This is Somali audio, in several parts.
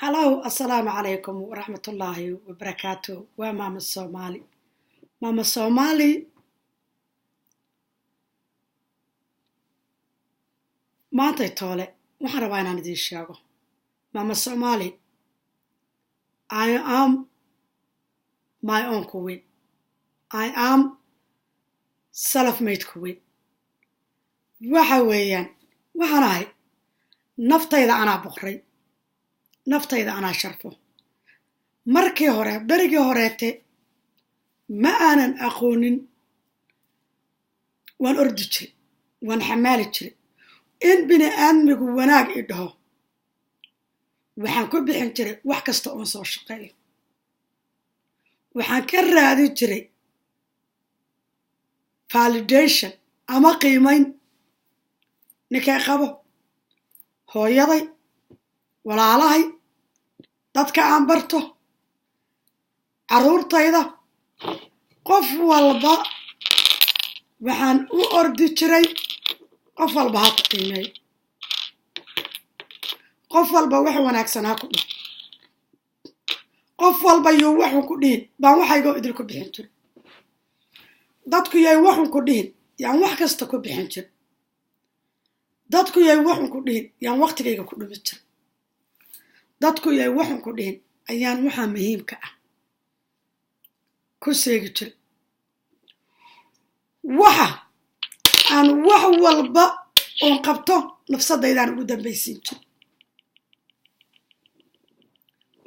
Hello, assalamu alaikum wa rahmatullahi wa barakatuh. Waa Mama Somali. Mama Somali maantay toole waxaan rabaa inaan idiin sheego. Mama Somali, I am my own queen. I am self-made queen. Waxa weeyaan waxaan ahay naftayda anaa boqray. Naftayda anaa sharfo. Markii hore berigii horeete ma aanan aqoonin waan ordi jiray waan xamaali jiray in bini aadmigu wanaag i dhaho waxaan ku bixin jiray wax kasta oo soo shaqeeyo waxaan ka raadin jiray validation ama qiimayn ninkay qabo hooyaday walaalahay dadka aan barto caruurtayda qof walba waxaan u ordi jiray qof walba ha ku qiimeeyo qof walba wax wanaagsan ha ku dhaho qof walba yuu waxun ku dhihin baan waxaygoo idinku bixin jiray dadku yay waxun ku dhihin yaan wax kasta ku bixin jiray dadku yay waxun ku dhihin yaan waqtigayga ku dhumi jiray dadku yay waxun ku dhihin ayaan waxaa muhiimka ah ku seegi jiray waxa aan wax walba oon qabto nafsadaydaan ugu dambaysiin jiray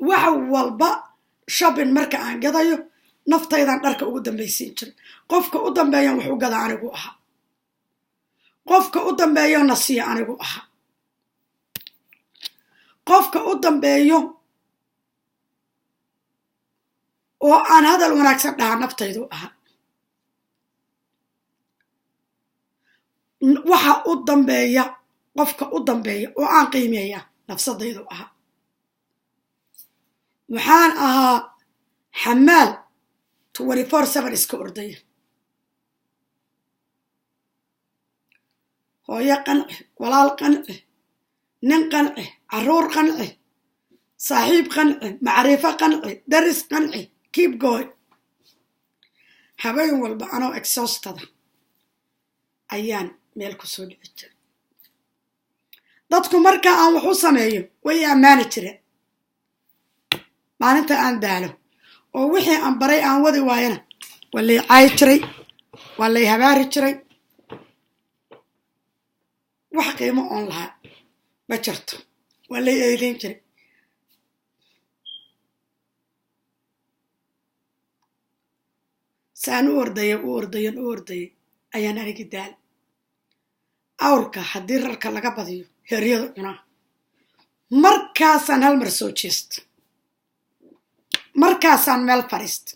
wax walba shopping marka aan gadayo naftaydan dharka ugu dambaysiin jiray qofka u dambeeyan wax u gada anigu ahaa qofka u dambeeyo nasiya anigu ahaa qofka u dambeeyo oo aan hadal wanaagsan dhaha naftaydu ahaa waxa u dambeeya qofka u dambeeya oo aan qiimeeya nafsadaydu ahaa waxaan ahaa xamaal 24/7 iska ordaya hooyo qanci walaal qanci nin qanci caruur qanci saaxiib qanci macrifo qanci daris qanci keep going habeen walba anoo exhaustada ayaan meel ku soo dhici jiray dadku marka aan wax u sameeyo way ammaani jireen maalinta aan daalo oo wixii aan baray aan wadi waayana waa lay caayi jiray waa lay habaari jiray wax qiimo oon lahaa ma jirto waa lay eedayn jiray saan u ordayay ayaan anigi daal awrka haddii rarka laga badiyo heryada cunaa markaasaan hal mar soo jeesta markaasaan meel fadhiista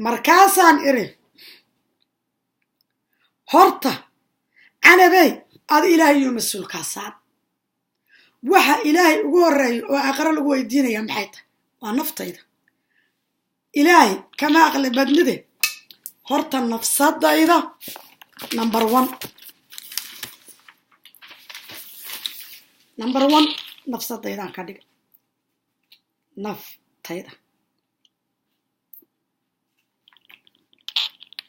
markaasaan iri horta canabey ad ilaahay iyo mas-uulkaa saar waxa ilaahay ugu horreeya oo aqaro lagu weydiinaya maxay tahay waa naftayda ilaahay kama aqli badnide horta nafsadayda number one nafsadaydaan ka dhiga naftayda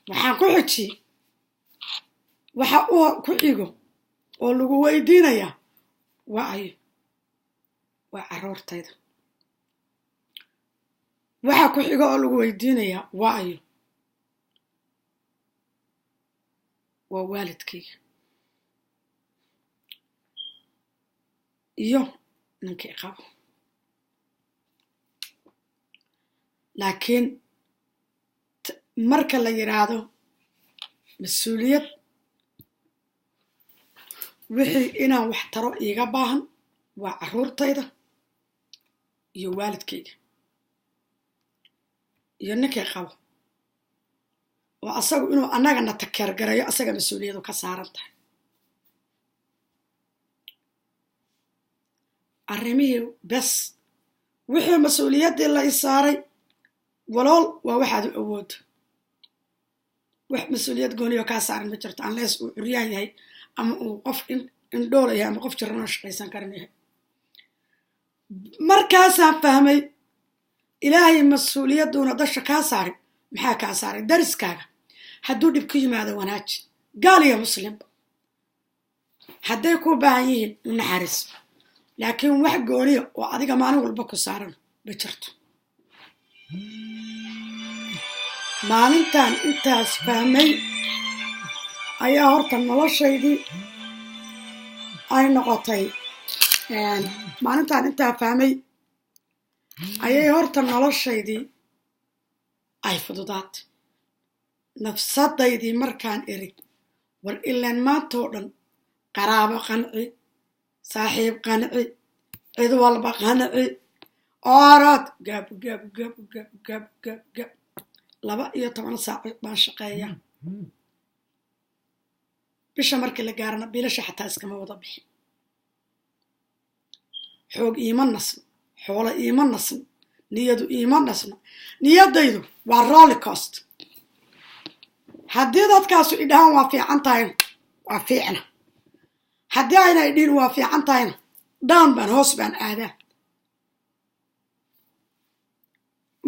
waxaan ku xijiyey waxa uu ku xigo oo lagu weydiinayaa waa ayo waa caruurtayda waxa ku xigo oo lagu weydiinayaa waa ayo waa waalidkayga iyo ninkii qabo laakiin marka la yiraahdo mas-uuliyad wixii inaan wax taro iiga baahan waa caruurtayda iyo waalidkayga iyo ninkii qabo oo asagu inuu annagana takeergarayo asaga mas-uuliyadu ka saaran tahay arrimihii bes wixii mas-uuliyaddii la i saaray walool waa waxaad u awoodo wax mas-uuliyad gooniyo kaa saaran ma jirto unless uu curyaan yahay ama uu qof indhool yahay ama qof jirranoo shaqaysan karan yahay markaasaan fahmay ilaahay mas-uuliyaduuna dasha kaa saaray maxaa kaa saaray dariskaaga hadduu dhib ku yimaado wanaaji gaal iyo muslimba hadday ku baahan yihiin u naxariis laakiin wax gooniya oo adiga maalin walba ku saaran ma jirto maalintan intaas fahmay ayaa horta noloshaydii ay noqotay maalintan intaa fahmay ayay horta noloshaydii ay fududaatay nafsadaydii markaan erig war ilaan maantoo dhan qaraabo qanci saaxiib qanci cid walba qanci orod gab 12 saac baan shaqeeyaa bisha markii la gaarana biilasha xataa iskama wada bixin xoog iima nasno xoolo iima nasno niyadu iima nasno niyadaydu waa roller coaster haddii dadkaasu idhahaan waa fiican tahayna waa fiicna haddii ayna idhiin waa fiican tahayna down baan hoos baan aadaa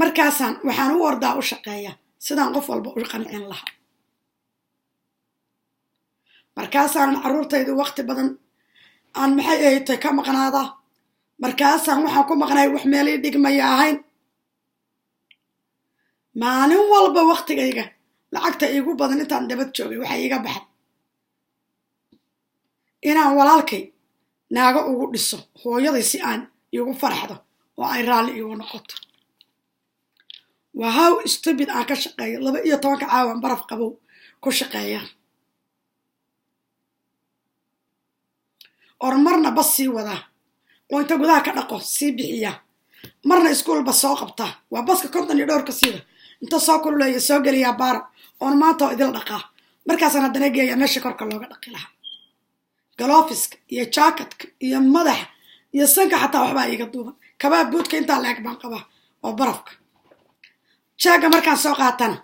markaasaan waxaan u ordaa u shaqeeyaa sidaan qof walba u qancin lahaa markaasaan carruurtaydu waqti badan aan maxay ahaytay ka maqnaadaa markaasaan waxaan ku maqnay wax meelii dhigmaya ahayn maalin walba waqtigayga lacagta iigu badan intaan dabad joogay waxay iiga baxay inaan walaalkay naago ugu dhiso hooyaday si aan iigu farxdo oo ay raalli iigu noqoto waa how stupid aan ka shaqeeyo 12 caawan baraf qabow ku shaqeeyaa or marna bas sii wadaa oo inta gudaha ka dhaqo sii bixiyaa marna iskuulba soo qabtaa waa baska 52 ka siida inta soo kululeeya soo geliyaa baar oon maanta oo idil dhaqaa markaasaan haddana geeya meesha korka looga dhaqi lahaa galoofiska iyo jaakatka iyo madaxa iyo sanka xataa waxbaa iiga duuban kabaa buudka intaa leeg baan qabaa oo barafka jaaga markaan soo qaatana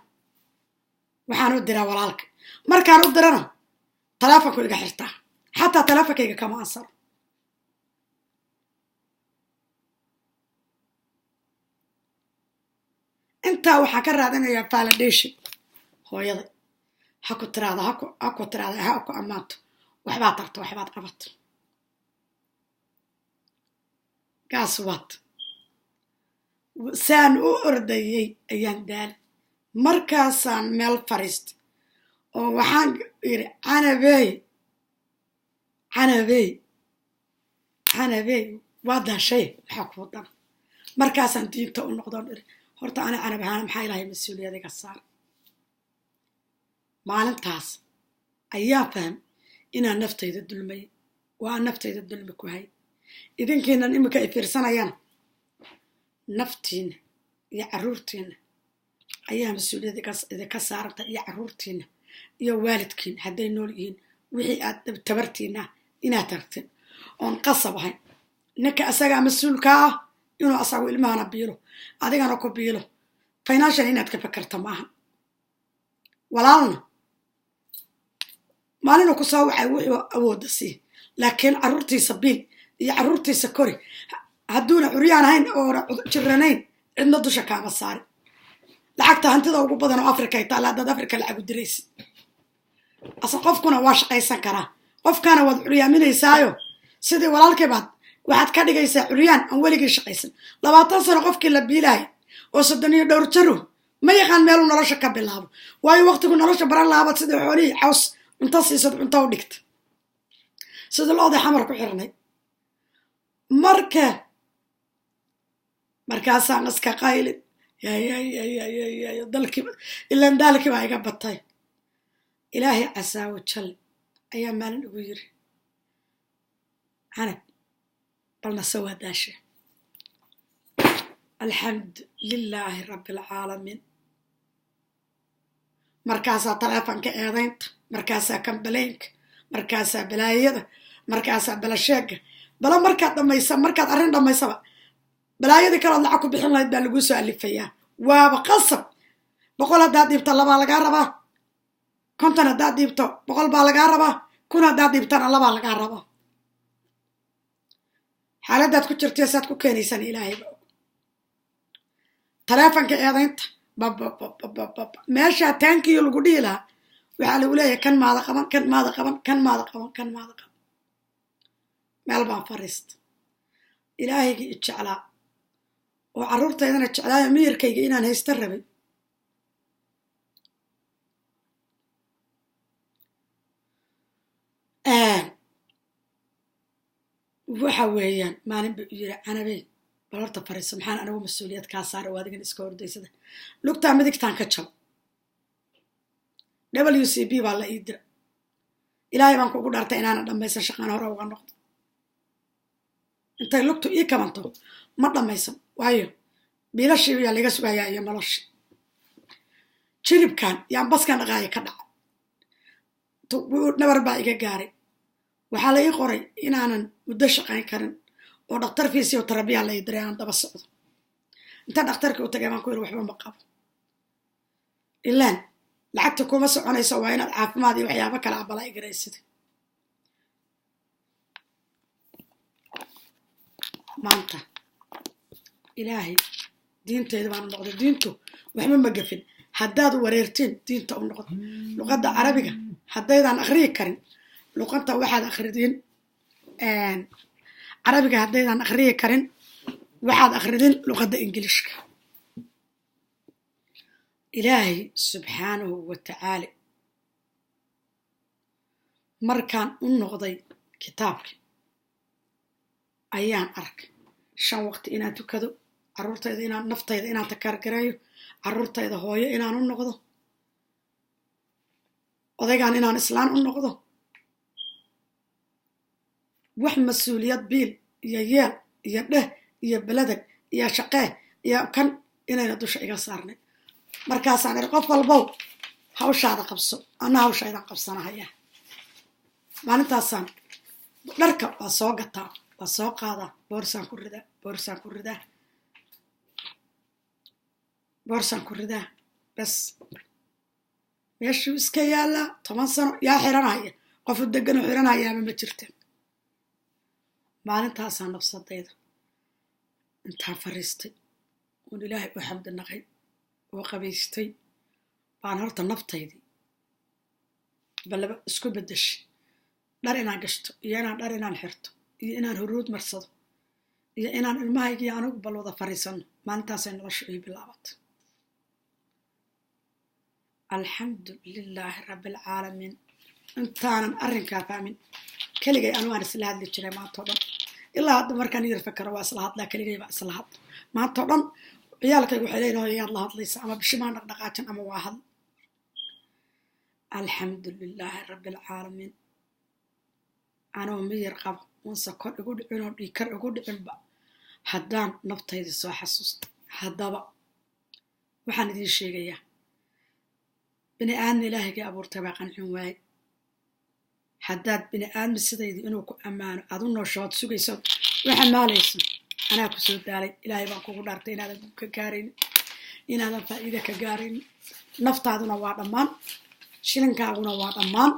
waxaan u diraa walaalka markaan u dirana taleefonku iga xirtaa xataa taleefonkayga kama ansaro intaa waxaan ka raadinayaa validation hooyada ha ku tiraada ha ku ammaanto waxbaad tarto waxbaad qabato gaas waad saan u ordayay ayaan daal markaasaan meel fariistay oo waxaan yidhi canabey waa daashay maxaa kuu dana markaasaan diinta u noqdoon iri horta ana canab ahaan maxaa ilaahay mas-uuliyad iga saar maalintaas ayaa faham inaan naftayda dulmay waa naftayda dulmi ku hay idinkiinan iminka ay fiirsanayaan naftiina iyo carruurtiina ayaa mas-uuliyad idinka saaranta iyo carruurtiina iyo waalidkiina hadday nool yihiin wixii aad tabartiina inaad tartin oon qasab ahayn ninka asagaa mas-uulka ah inuu asagu ilmahana biilo adigana ku biilo financial inaad ka fakarta maaha walaalna maalinu ku soo waxay wuxuu awooda sii laakiin carruurtiisa biil iyo carruurtiisa kori hadduuna curyaan ahayn oona jiranayn cidna dusha kaama saari lacagta hantida ugu badan oo africa ay taalla haddaad africa lacag u diraysid asa qofkuna waa shaqaysan karaa qofkaana waad curyaaminaysaayo sidii walaalkay baad waxaad ka dhigaysaa curyaan aan weligii shaqaysan 20 sano qofkii la biilahay oo 32 jaro ma yaqaan meeluu nolosha ka bilaabo waayo waqtigu nolosha baran lahaabad sidii xoolihii caws cunto siisad cunto u dhigta sida looda xamar ku xirnay markaasaan iska qaylin dalkii ilaan daalkii baa iga batay ilaahay casaa wajal ayaa maalin ugu yiri canab balna sawaa daashe alxamdu lilaahi rabbi alcaalamiin markaasaa taleefonka eedaynta markaasaa kambaleynka markaasaa balaayada markaasaa balasheega bala markaad arrin dhammaysaba balaayadii kalood lacag ku bixin lahayd baa laguu soo alifayaa waaba qasab 100 haddaad dhiibto 2 lagaa rabaa 50 haddaad dhiibto 100 baa lagaa rabaa 1000 haddaad dhiibtana 2 lagaa rabaa xaaladaad ku jirtay saad ku keenaysan ilaahay ba taleefanka eedaynta meesha taankiyo lagu dhihi lahaa waxaa lagu leeyahay kan maada qaban kan maada qaban kan maada qaban kan maada qaban meel baan fariista ilaahayga i jeclaa oo carruurtaydana jeclaayo miyirkayga inaan haysta rabay waxa weeyaan maalin ba u yiri canabey bal horta fariiso maxaan anigu mas-uuliyad kaa saara oo adigan iska hordaysada lugtaa midigtaan ka jabo WCB baa la ii dira ilaahay baan kugu dhaartay inaana dhammaysan shaqaan hore uga noqdo intay lugtu ii kabanto ma dhammaysan waayo biilashii yaa laga sugayaa iyo noloshii jiribkan yaan baskan dhaqaaya ka dhaca nabar baa iga gaaray waxaa la ii qoray inaanan muddo shaqayn karin oo dhakhtar fiisiyoterabiya la ii diray aan daba socdo inta dhakhtarkii u tagay baan ku yiri waxba ma qabo ilaan lacagta kuma soconayso waa inaad caafimaad iyo waxyaabo kale abala igaraysid maanta ilaahay diinteeda baan noqday diintu waxba ma gafin haddaad wareertiin diinta u noqdo luqadda carabiga haddaydan akhriyi karin luqanta waxaad akhridiin carabiga haddaydan akhriyi karin waxaad akhridin luqadda ingiliishka ilaahay subxaanahu wa tacaala markaan u noqday kitaabki ayaan arkay 5 waqti inaan tukado carruurtayda inaan naftayda inaan takargareeyo carruurtayda hooyo inaan u noqdo odaygaan inaan islaan u noqdo wax mas-uuliyad biil iyo yeel iyo dheh iyo beladag iyo shaqee iyo kan inayna dusha iga saarnay markaasaan iri qof walbow hawshaada qabso ana hawshaydan qabsanahaya maalintaasaan dharka waa soo gataa waa soo qaadaa boorsaan ku ridaa bas meeshuu iska yaallaa 10 sano yaa xiranaya qofu degan u xiranayaaba ma jirta maalintaasaan nafsadayda intaan fariistay oon ilaahay u xamdi naqay oo qabaystay baan horta naftaydii balaba isku bedeshay dhar inaan gashto iyo dhar inaan xirto iyo inaan huruud marsado iyo inaan ilmahayga iyo anigu bal wada fariisano maalintaasay noloshu ii bilaabatay alxamdu lilaahi rabbilcaalamiin intaanan arrinkaa fahmin keligay anu aan isla hadli jiray maantao dhan ilaa hadda markaan yar fakaro waa isla hadlaa keligay baa isla hadla maantao dhan ciyaalkaygu waxay leeyihin hooyayaad la hadlaysa ama bishimaan dhaqdhaqaajin ama waa hadl alxamdu lilaahi rabbilcaalamiin anoo miyir qabo unse kor igu dhicin oo dhiikar igu dhicinba haddaan naftayda soo xasuusta haddaba waxaan idiin sheegayaa bini aadmi ilaahaygai abuurtay baa qancin waaye haddaad bini aadmi sidaydi inuu ku ammaano aad u nooshood sugayso waxaa maalayso anaa ku soo daalay ilaahay baan kugu dhaartay inaadan ka gaaraynin inaadan faa'iida ka gaaraynin naftaaduna waa dhammaan shilinkaaguna waa dhammaan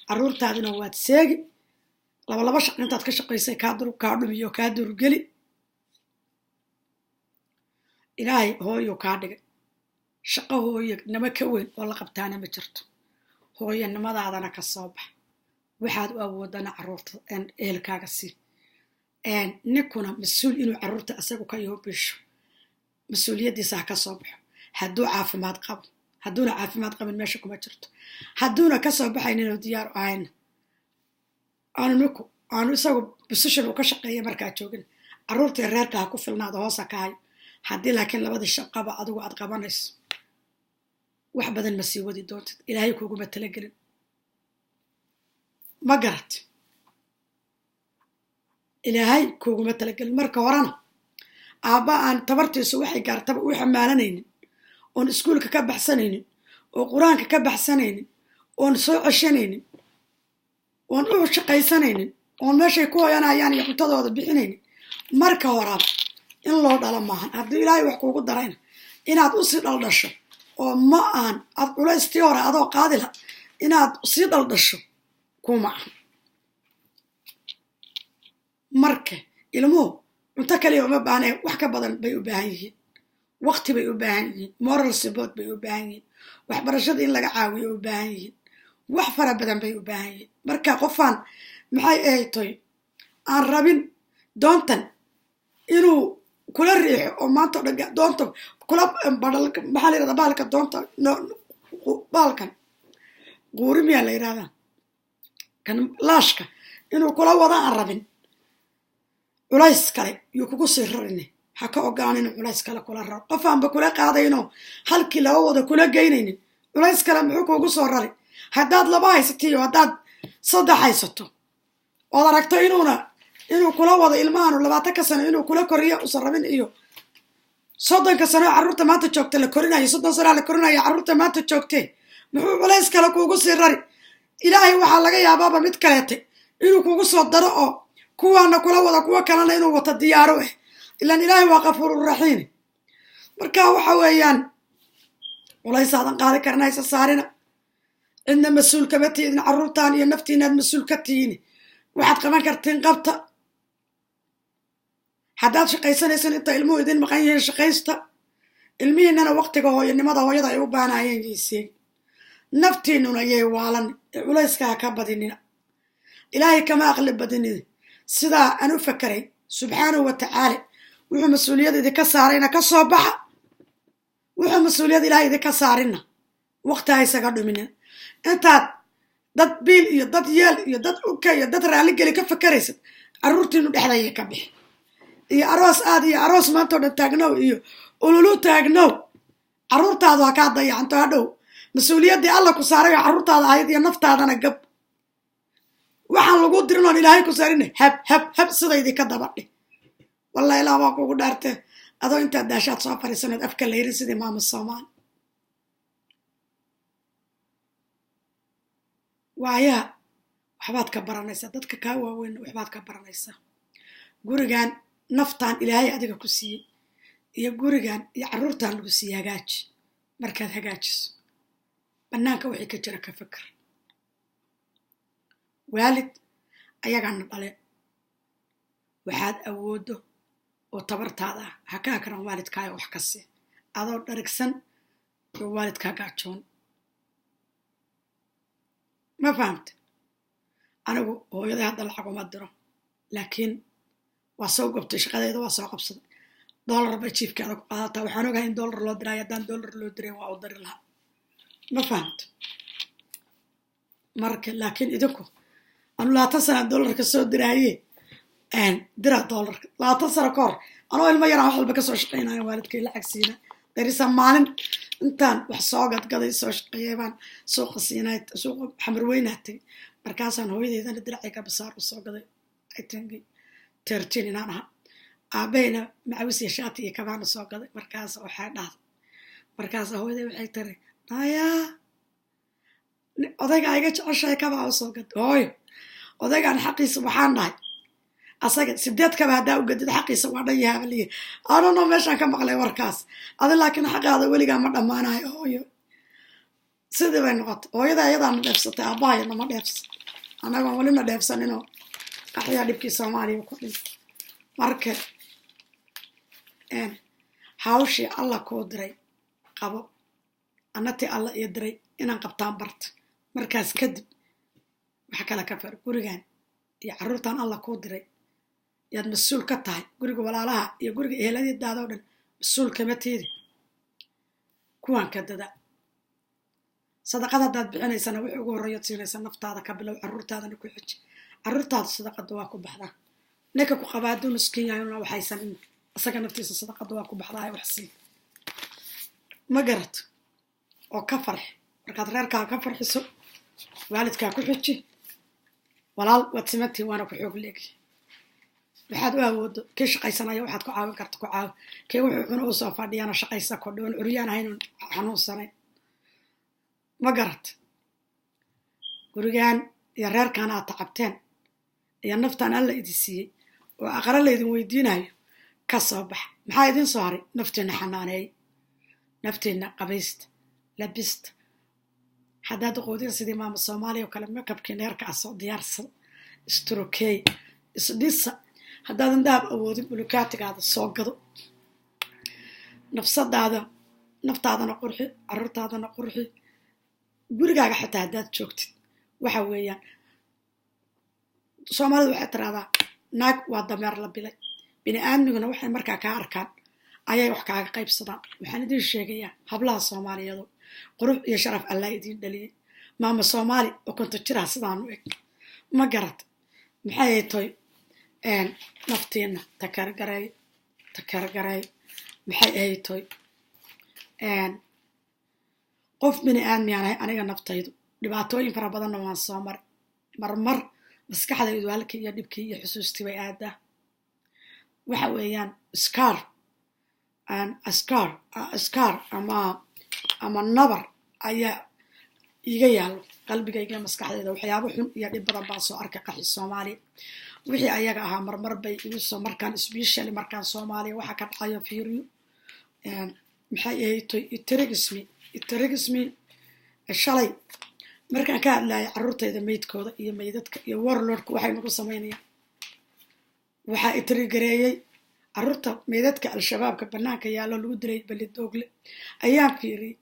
carruurtaaduna waad seegi laba shaqo intaad ka shaqaysay kaa dhumiyo kaa durgeli ilaahay hooyo kaa dhigay shaqo hooyanimo ka weyn oo la qabtaana ma jirto hooyanimadaadana ka soo bax waxaad u awoodana carruurta ehelkaaga sii ninkuna mas-uul inuu carruurta asagu ka yoobisho mas-uuliyaddiisa ha ka soo baxo hadduu caafimaad qabo hadduuna caafimaad qabin meesha kuma jirto hadduuna ka soo baxayninoo diyaar u ahayna aanu isagu position uu ka shaqeeya markaa joogin carruurtii reerka ha ku filnaado hoosa ka hayo haddii laakiin labadii shaqaba adigu aad qabanayso wax badan ma sii wadi doontid ilaahay kuguma talagelin ma garat ilaahay kuguma talagelin marka horena aabba aan tabartiisu waxay gaartaba u xamaalanaynin oon iskuulka ka baxsanaynin oo qur-aanka ka baxsanaynin oon soo ceshanaynin oon u shaqaysanaynin oon meeshay ku hoyanayaan iyo cuntadooda bixinaynin marka horaaba in loo dhalo maahan haddii ilaahay wax kuugu darayna inaad usii dhaldhasho oo ma aan aad culaystii hore adoo qaadila inaad sii dhaldhasho kuma aha marka ilmuhu cunto kaliya uma baahnae wax ka badan bay u baahan yihiin waqti bay u baahan yihiin moral support bay u baahan yihiin waxbarashada in laga caawiyo u baahan yihiin wax fara badan bay u baahan yihiin marka qofaan maxay ahaytoy aan rabin doontan inuu kula riixo oo maanta doonta kula badal maxaa la yirahdaa baalka doonta baalkan quurimiyaa la yirahdaa kan laashka inuu kula wada aan rabin culays kale yuu kugu sii rarini ha ka ogaanin culays kale kula raro qof aanba kula qaadayno halkii laga wada kula geynaynin culays kale muxuu kugu soo rari haddaad 2 haysatiyo haddaad 3 haysato ood aragto inuu kula wado ilmahan 20 sano inuu kula koriyo usan rabin iyo 30 sano carruurta maanta joogta la korinayo 30 sano la korinayo carruurta maanta joogtay muxuu culays kale kugu sii rari ilaahay waxaa laga yaabaaba mid kaleete inuu kugu soo daro oo kuwaana kula wada kuwa kalena inuu wata diyaaro ilaan ilaahay waa qafuurur raxiim marka waxa weeyaan culaysaadan qaadi karnaysa saarina cidna mas-uul kama tiidin carruurtaan iyo naftiinaad mas-uul ka tihiin waxaad qaban kartiin qabta haddaad shaqaysanaysan inta ilmuhu idin maqan yihiin shaqaysta ilmihiinana waqtiga hooyanimada hooyada ay u baanaayeen yiiseen naftiinuna yay waalan culayskaa ka badinina ilaahay kama aqli badinina sidaa aan u fakaray subxaanahu wa tacaala wuxuu mas-uuliyad idinka saarayna ka soo baxa wuxuu mas-uuliyad ilaahay idinka saarina waqti ha isaga dhuminin intaad dad biil iyo dad yeel iyo dad uka iyo dad raaligeli ka fakaraysad carruurtiinu dhexdaya ka bixi iyo aroos aad iyo aroos maantao dhan taagnow iyo ululu taagnow carruurtaadu ha kaa dayacanto hadhow mas-uuliyaddii alla ku saarayo carruurtaada ahayd iyo naftaadana gab waxaan lagu dirin oon ilaahay ku saarina hab sidaydii ka dabadhi wallahi ilaa waa kugu dhaartee adoo intaad daashaad soo fariisanood afka la yirin sidii maama soomaali waayaa waxbaad ka baranaysaa dadka kaa waaweyn waxbaad ka baranaysaa gurigan naftaan ilaahay adiga ku siiyey iyo gurigan iyo carruurtaan lagu siiyey hagaaji markaad hagaajiso bannaanka wixii ka jira ka fikir waalid ayagaana dhale waxaad awooddo oo tabartaada ah ha kaa karan waalidkaaga wax ka sii adoo dharigsan oo waalidkaa gaajoon ma fahamta anigu hooyaday hadda lacag uma diro laakiin waa soo gobtay shaqadeeda waa soo qabsaday dollar bay jiifkeeda ku qaadataa waxaan ogahay in dollar loo diraayo haddaan dollar loo dirayn waa u dari lahaa ma fahamta marka laakiin idinku anu 20 sana dollarka soo diraaye dira dollarka 20 sano ka hor anoo ilmo yaraan wax walba ka soo shaqaynayo waalidkay lacag siina darisa maalin intaan wax soo gadgaday soo shaqeeyay baan suuqa siinay suuqa xamar weynaatay markaasaan hooyadeedana diracay ka basaar u soo gaday I think 13 inaan ahaa aabayna macawis iyo shaati iyo kabaan soo gaday markaas waxay dhahday markaas hooyaday waxay tiri naya odayga ayga jeceshahay kabaa u soo gad hooyo odaygaan xaqiisa waxaan dhahay asaga 8 kaba haddaa u gadid xaqiisa waa dhan yahay baliye aanano meeshaan ka maqlay warkaas adi laakiin xaqaada weligaa ma dhammaanayo hooyo sidii bay noqotay hooyada ayadaana dheefsatay aabahayana ma dheefsan annagoon welina dheefsaninoo qaxyaa dhibkii soomaaliya ku dhin marka hawshii alla kuu diray qabo annatii alla ii diray inaan qabtaan barta markaas kadib waxa kale ka far gurigan iyo carruurtaan alla kuu diray yaad mas-uul ka tahay guriga walaalaha iyo guriga eheladiidaada o dhan mas-uul kama tiidi kuwaan ka dada sadaqada haddaad bixinaysana wixii ugu horreeyood siinaysa naftaada ka bilow carruurtaadana ku xiji carruurtaada sadaqada waa ku baxdaa ninka ku qabaa hadduu miskiin yahay una waxaysan isaga naftiisa sadaqada waa ku baxdaa wax siin ma garato oo ka farxi markaad reerkaaga ka farxiso waalidkaa ku xiji walaal waad simantiin waana ku xoog leegi waxaad u awoodo kii shaqaysanaya waxaad ku caawin karta ku caawi kii wuxuu cuno u soo fadhiyana shaqaysa kodhoon curyaan ahaynon xanuunsanayn ma garat gurigan iyo reerkan aad tacabteen iyo naftaan alla idin siiyey oo aqra laydin weydiinayo ka soo bax maxaa idin soo haray naftiina xanaaneey naftiina qabaysta labista haddaad qoodin sidii maama soomaaliya oo kale makabkii neerka ah soo diyaarsan isturokey isdhisa haddaadan dahab awoodin bulukaatigaada soo gado naftaadana qurxi carruurtaadana qurxi gurigaaga xitaa haddaad joogtid waxa weeyaan soomaalida waxay tiraahdaa naag waa dameer la bilay bini aadmiguna waxay markaa kaa arkaan ayay wax kaaga qaybsadaan waxaan idiin sheegayaa hablaha soomaaliyeedu qurux iyo sharaf allah idiin dhaliyey maama soomaali oo konto jiraa sidaan u eg ma garat maxay toy naftiina takargaray maxay ahay toy qof bini aadmiyaan ahay aniga naftaydu dhibaatooyin fara badanna waan soo maray marmar maskaxdaydu halkii iyo dhibkii iyo xusuustii bay aadaa waxa weeyaan scar ama nabar ayaa iga yaallo qalbigayga maskaxdayda waxyaabo xun iyo dhib badan baan soo arkay qaxi soomaaliya wixii ayaga ahaa marmar bay igu soo markaan especially markaan soomaaliya waxa ka dhacayo fiiriyo maxay ahayd itirigismi shalay markaan ka hadlayo carruurtayda meydkooda iyo meydadka iyo warlordka waxay nagu samaynayaan waxaa itirigareeyey carruurta meydadka al-shabaabka bannaanka yaallo lagu dilay balidoogle ayaan fiiriyey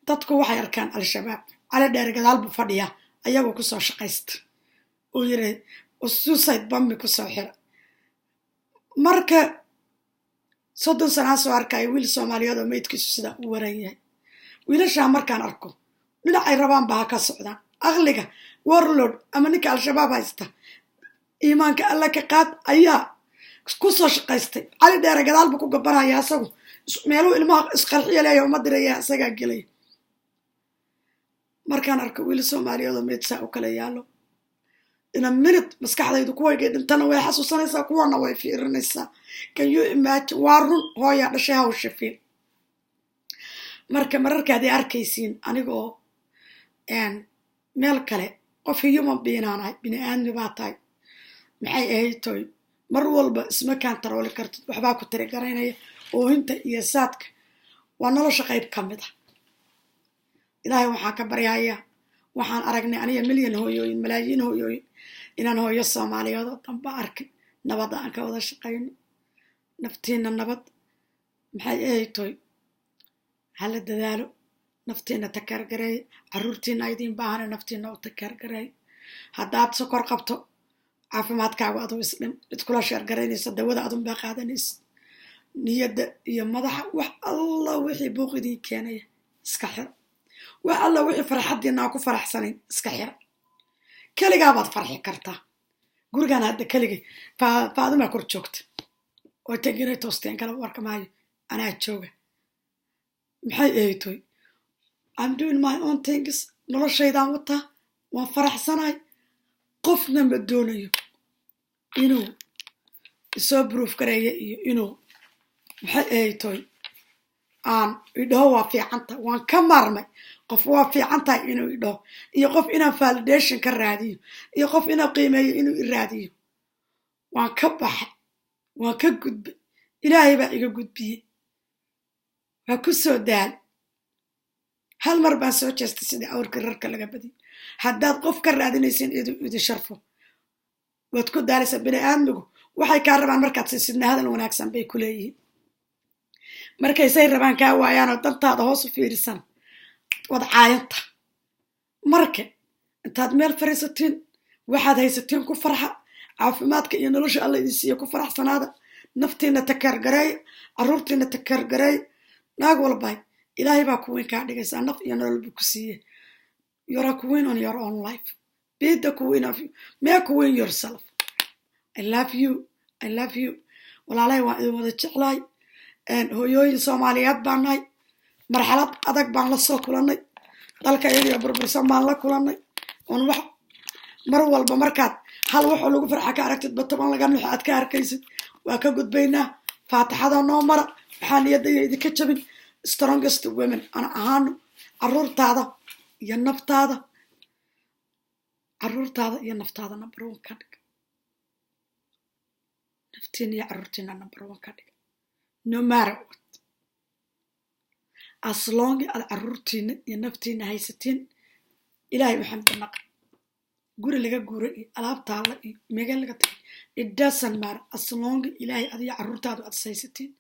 dadku waxay arkaan al-shabaab cali dheer gadaal buu fadhiyaa ayagoo kusoo shaqaysta uu yiri suicide bombi kusoo xira marka 30 sana soo arkay wiil Soomaaliyeed oo meydkiisu sida u waran yahay wiilasha markaan arko dhinacay rabaan baa ka socdaan aqliga warlord ama ninka al-shabaab haysta iimaanka alla ka qaad ayaa kusoo shaqaystay cali dheer gadaal buu ku gabanaya asagu meelu ilmaha isqarxiyo leeyahay uma diraya asaga galay markaan arko wiil Soomaaliyeed oo meydsa u kala yaalo ina minute maskaxdaydu kuwayga dhintana way xasuusanaysaa kuwana way fiirinaysaa can you imagine warun hooya dhashay hawsha fiir mararkaad ay arkaysiin anigoo meel kale qof human being aanahay bini aadmi baa tahay maxay ahayd toy mar walba isma kantarooli kartid waxbaa ku tiri garaynaya oohinta iyo saadka waa nolosha qayb ka mid ah ilaahay waxaan ka baryayaa waxaan aragnay aniga milyan hooyooyin malaayiin hooyooyin inaan hooyo Soomaaliyeed oo dhanba arkay nabad aan ka wada shaqayno naftiina nabad maxay ahayd toy hala dadaalo naftiina takargaray carruurtiina idin baahan naftiina u takargaray haddaad sokor qabto caafimaadkaaga adoo isdhim cid kula sheer garaynaysa dawada adun baa qaadanaysa niyadda iyo madaxa wax alla wixii buuqidii keenaya iska xir wax alla wixii farxadiina ku faraxsanayn iska xir kaligaa baad farxi kartaa gurigaan hadda kaligay faaduma kor joogta oo tagiray toosteen kala warka maayo anaa jooga maxay ahayd toy I'm doing my own things noloshaydaan wataa waan faraxsanahay qofna ma doonayo inuu isoo proof gareeyo iyo inuu maxay ahayd toy aan idhaho waa fiicanta waan ka maarmay qof waa fiicantahay inuu idhaho iyo qof inaan validation ka raadiyo iyo qof inaan qiimeeyo inuu i raadiyo waan ka baxay waan ka gudbay ilaahay baa iga gudbiyey waa ku soo daal hal mar baan soo jeestay sidii awrka rarka laga badiyo haddaad qof ka raadinaysin idi sharfo waad ku daalaysaa bini aadmigu waxay kaa rabaan markaad siisidna hadal wanaagsan bay ku leeyihiin markaysay rabaan kaa waayaanoo dantaada hoos u fiirisan wad caayanta marka intaad meel fariisatiin waxaad haysatiin ku farxa caafimaadka iyo nolosha alla idin siiya ku faraxsanaada naftiina takargareey carruurtiina takargareey naag walbay ilaahay baa ku weyn kaa dhigaysaa naf iyo nolol buu ku siiyey you're a queen on your own life be the queen of you make queen yourself I love you walaalay waan idin wada jeclahay hooyooyin Soomaaliyeed baan nahay marxalad adag baan la soo kulannay dalka iyaga burbursan baan la kulannay on wax mar walba markaad hal wax lagu farxa ka aragtid batoban laga nuux aad ka arkaysid waa ka gudbaynaa faataxada noo mara waxaan niyadayda idinka jabin strongest women ana ahaano carruurtaada iyo naftaada number 1 ka dhig naftiina iyo carruurtiina number 1 ka dhig no matter what as long as carruurtiina iyo naftiina haysatiin ilaahay waxaan ku naqay guri laga guuray alaabtaada iyo meega laga tagay it doesn't matter as long ilaahay adiga carruurtaadu aad saysatiin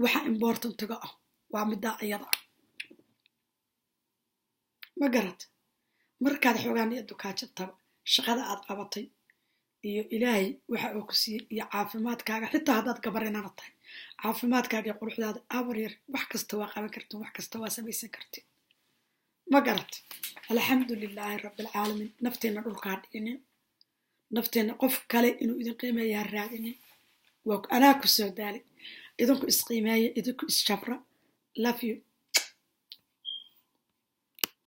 waxa importantiga ah waa midda ayada ma garad markaad xoogaan iyo dukaajataba shaqada aad qabatay iyo ilaahay waxa uu ku siiyey iyo caafimaadkaaga xitaa haddaad gabar inana tahay caafimaadkaaga iyo quruxdaada abaryar wax kasta waa qaban kartiin wax kasta waa samaysan kartiin ma garad alxamdulilaahi rabbilcaalamiin nafteenna dhulkaa dhiginin nafteenna qof kale inuu idin qiimeeyaa raadinin waa anaa ku soo daalay idinku isqiimeeya idinku isjabra love you